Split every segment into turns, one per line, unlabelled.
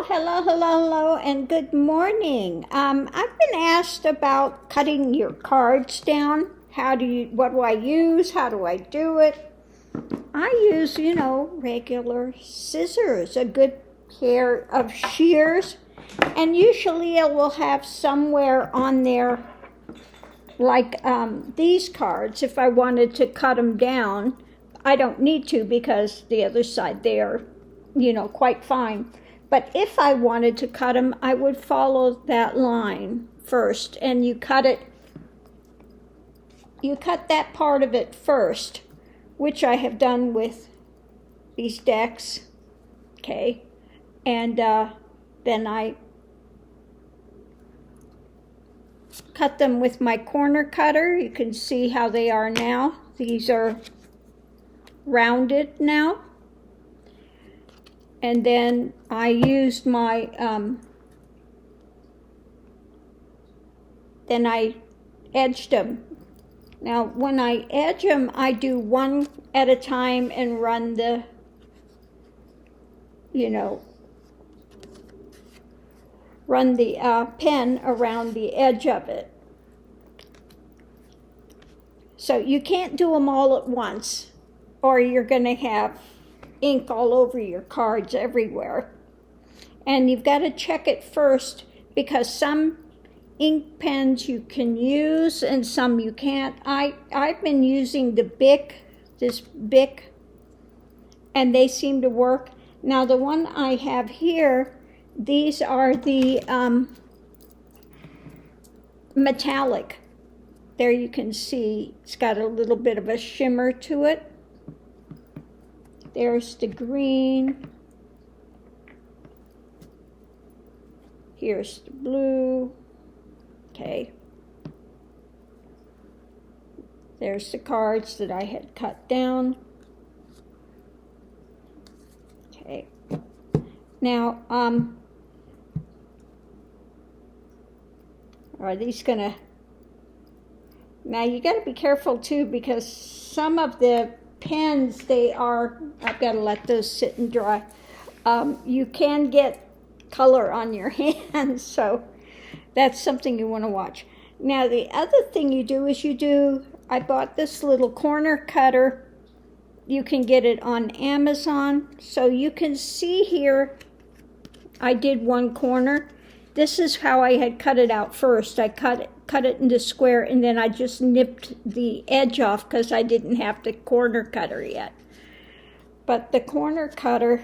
Hello, and good morning. I've been asked about cutting your cards down. What do I use? How do I do it? I use, regular scissors, a good pair of shears, and usually it will have somewhere on there, like these cards, if I wanted to cut them down. I don't need to because the other side they're, quite fine. But if I wanted to cut them, I would follow that line first, and you cut that part of it first, which I have done with these decks, okay? And then I cut them with my corner cutter. You can see how they are now. These are rounded now. And then I used my, then I edged them. Now, when I edge them, I do one at a time and run the, pen around the edge of it. So you can't do them all at once, or you're going to have ink all over your cards everywhere. And you've got to check it first, because some ink pens you can use and some you can't. I've been using this Bic, and they seem to work. Now the one I have here, these are the metallic. There you can see it's got a little bit of a shimmer to it. There's the green. Here's the blue. Okay. There's the cards that I had cut down. Okay. Now, are these gonna... Now you got to be careful too, because some of the pens, I've got to let those sit and dry. You can get color on your hands, so that's something you want to watch. Now the other thing you do is I bought this little corner cutter. You can get it on Amazon. So you can see here, I did one corner. This is how I had cut it out first. I cut it into square, and then I just nipped the edge off because I didn't have the corner cutter yet. But the corner cutter,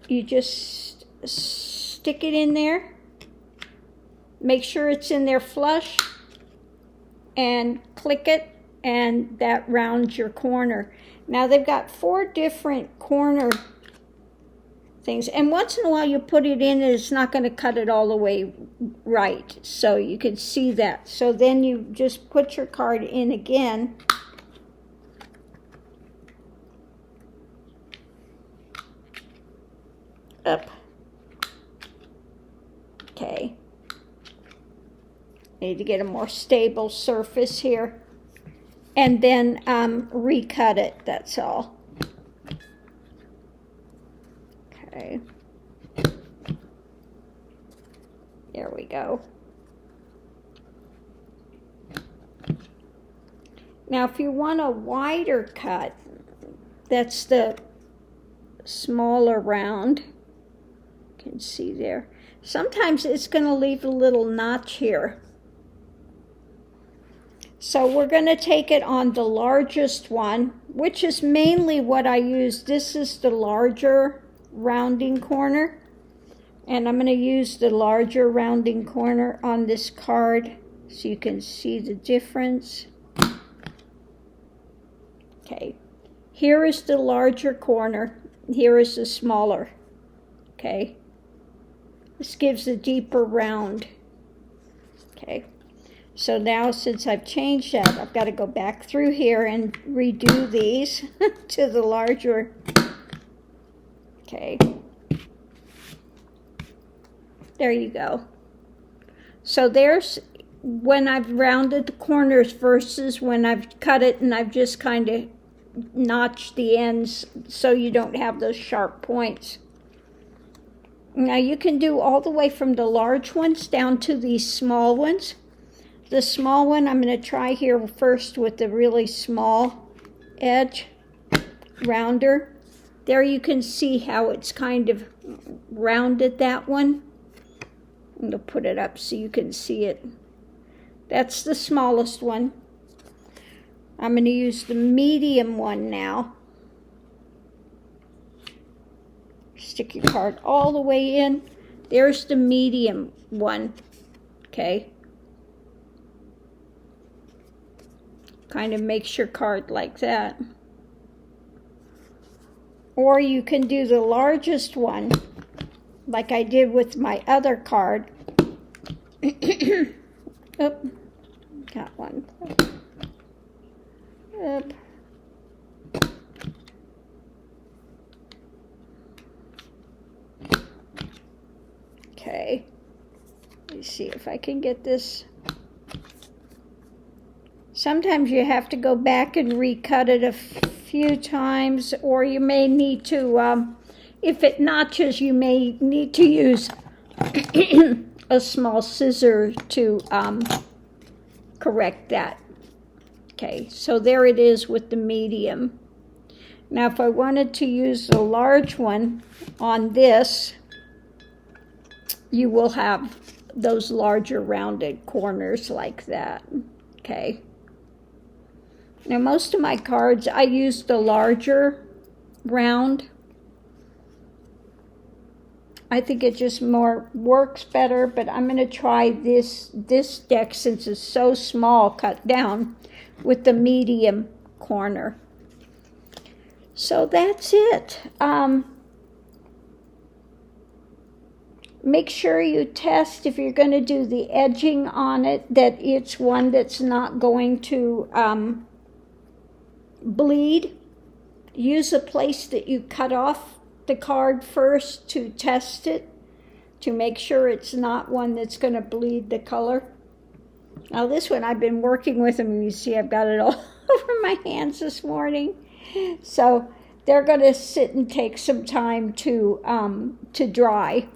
you just stick it in there, make sure it's in there flush, and click it, and that rounds your corner. Now they've got 4 different corner things, and once in a while you put it in and it's not going to cut it all the way right, so you can see that. So then you just put your card in again, up, okay. Need to get a more stable surface here, and then recut it, that's all. Okay. There we go. Now if you want a wider cut, that's the smaller round. You can see there. Sometimes it's going to leave a little notch here. So we're going to take it on the largest one, which is mainly what I use. This is the larger rounding corner, and I'm going to use the larger rounding corner on this card so you can see the difference. Okay, here is the larger corner, here is the smaller. Okay, this gives a deeper round. Okay, so now since I've changed that, I've got to go back through here and redo these to the larger. Okay, there you go. So there's when I've rounded the corners versus when I've cut it and I've just kind of notched the ends so you don't have those sharp points. Now you can do all the way from the large ones down to these small ones. The small one, I'm going to try here first with the really small edge, rounder. There you can see how it's kind of rounded, that one. I'm going to put it up so you can see it. That's the smallest one. I'm going to use the medium one now. Stick your card all the way in. There's the medium one, okay? Kind of makes your card like that. Or you can do the largest one, like I did with my other card. Oop, got one. Oop. Okay, let me see if I can get this. Sometimes you have to go back and recut it a few times, or you may need to, if it notches, you may need to use a small scissor to correct that. Okay, so there it is with the medium. Now if I wanted to use the large one on this, you will have those larger rounded corners like that, okay? Now most of my cards, I use the larger round. I think it just more works better, but I'm going to try this deck, since it's so small, cut down with the medium corner. So that's it. Make sure you test, if you're going to do the edging on it, that it's one that's not going to bleed. Use a place that you cut off the card first to test it, to make sure it's not one that's going to bleed the color. Now this one I've been working with them, and you see I've got it all over my hands this morning. So they're going to sit and take some time to dry.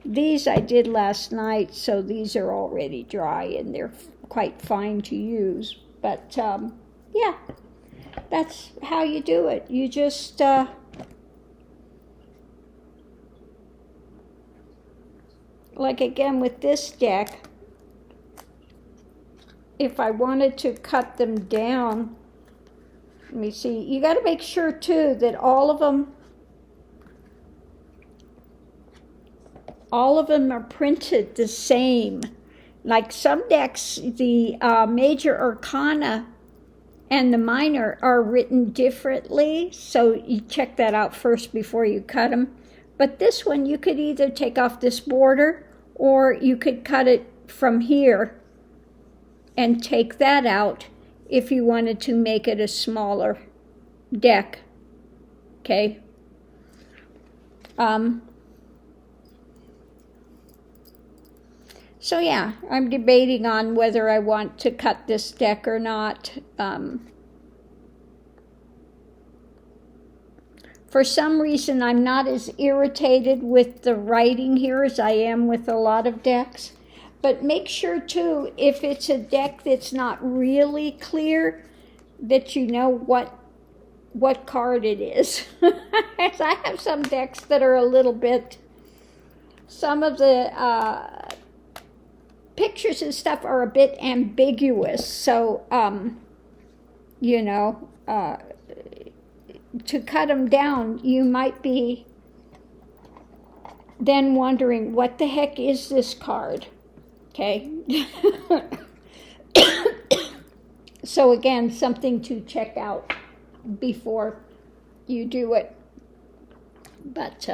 These I did last night, so these are already dry and they're quite fine to use. But yeah, that's how you do it. You just like again with this deck, if I wanted to cut them down, let me see, you got to make sure too that all of them are printed the same. Like some decks, the major arcana and the minor are written differently, so you check that out first before you cut them. But this one, you could either take off this border, or you could cut it from here and take that out if you wanted to make it a smaller deck, okay? So yeah, I'm debating on whether I want to cut this deck or not. For some reason, I'm not as irritated with the writing here as I am with a lot of decks. But make sure too, if it's a deck that's not really clear, that you know what card it is. As I have some decks that are a little bit, some of the pictures and stuff are a bit ambiguous, so you know, to cut them down, you might be then wondering, what the heck is this card? Okay. So again, something to check out before you do it. But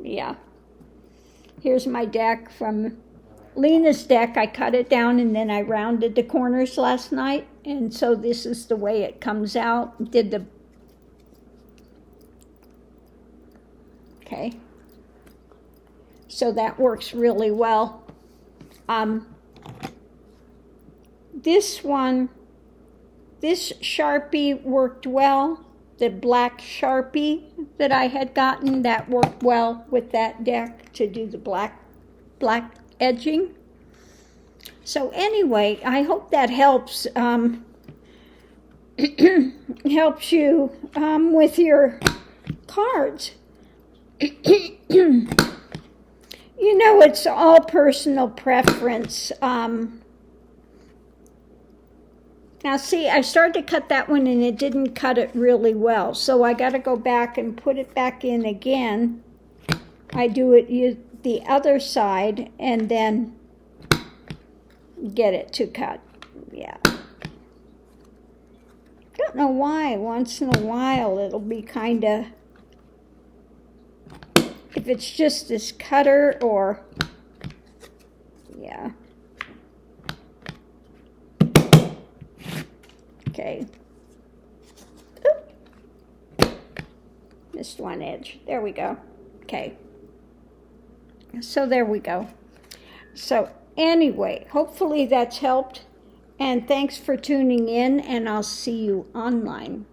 yeah, here's my deck from Lena's deck. I cut it down and then I rounded the corners last night, and so this is the way it comes out. Did the okay, so that works really well. This one, this Sharpie worked well. the black Sharpie that I had gotten that worked well with that deck to do the black edging. So anyway, I hope that helps helps you with your cards. You know, it's all personal preference. Now see, I started to cut that one and it didn't cut it really well. So I got to go back and put it back in again. I do it the other side and then get it to cut. Yeah. Don't know why. Once in a while it'll be kind of, if it's just this cutter or, yeah. Okay. Oop. Missed one edge. There we go. Okay. So there we go. So anyway, hopefully that's helped. And thanks for tuning in, and I'll see you online.